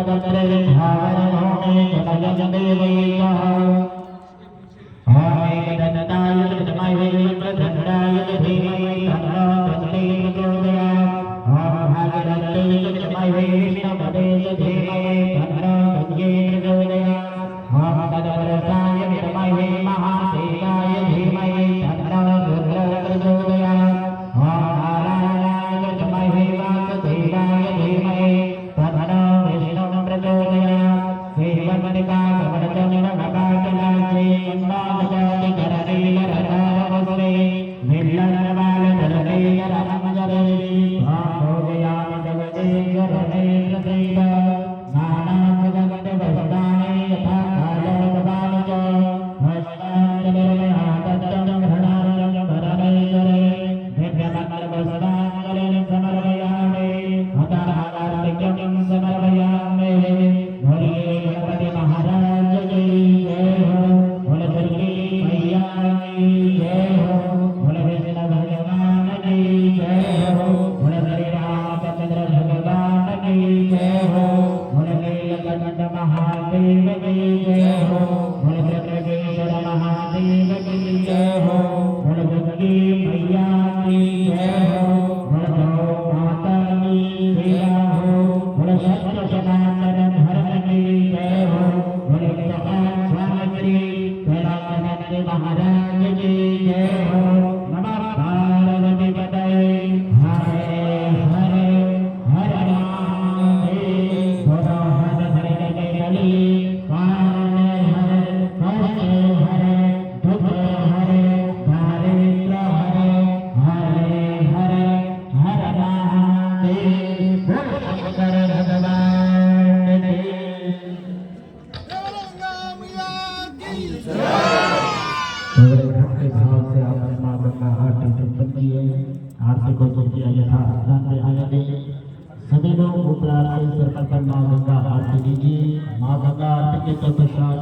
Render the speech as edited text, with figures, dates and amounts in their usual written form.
करे धावर होने जलय देवैया हाय गणनाय विद्महे प्रचंडाय धीमहि तन्नो दन्ते प्रचोदयात् ओम भागीरथी विद्महे विष्णुपदे धीमहि तन्नो गंगे प्रचोदयात् ओम तदवरसाय विद्महे महादेवाय धीमहि तन्नो रुद्र प्रचोदयात् ओम नारायणाय विद्महे वासुदेवाय धीमहि तन्नो विष्णु प्रचोदयात् श्रीवन्दिका कमलचरण भगातलाचे मंदालचारि करनील रथावस्ते नीलनवाल धरणील रमजरे भागोदयामि जगते जरणे प्रसीद नानां जगत वस्तानि यथा कालकपालच वस्तानिर्महादत्तं घृणारं भरणैश्वरे दिव्यमङ्गलवस्ताङ्गलिं समर्पयामि हताहारार्तिक्यं समर्पयामि बोलिए गणपति महाराज की जय हो बोले दुर्गी मैया की जय हो बोले विष्णु भगवान की जय हो बोले श्री रामचंद्र भगवान की जय हो बोले नीलकंठ महादेव की जय हो बोले चंद्रकेश्वर महादेव की जय हो बोले दुर्गी मैया की जय हो बोले गौ माता की जय हो बोले सत्य सनातन धर्म की जय हो बोले प्रकाश स्वामी कैलाशनाथ महाराज की जय हो नमः पार्वती पतये हरे हरे हर राम बोलो हर हरे के गली कान हरे हरे दुख हरे दारिद्र हरे हरे हरे हर राम बोलो शंकर भगवान की बड़े भक्ति भाव से आपने माँ गंगा आरती संपन्न की है। आरती को तो किया यथा स्थान पे आने दें। सभी लोग उपरार्थ से सर्वप्रथम माँ गंगा आरती कीजिए। माँ गंगा आरती के तत्पश्चात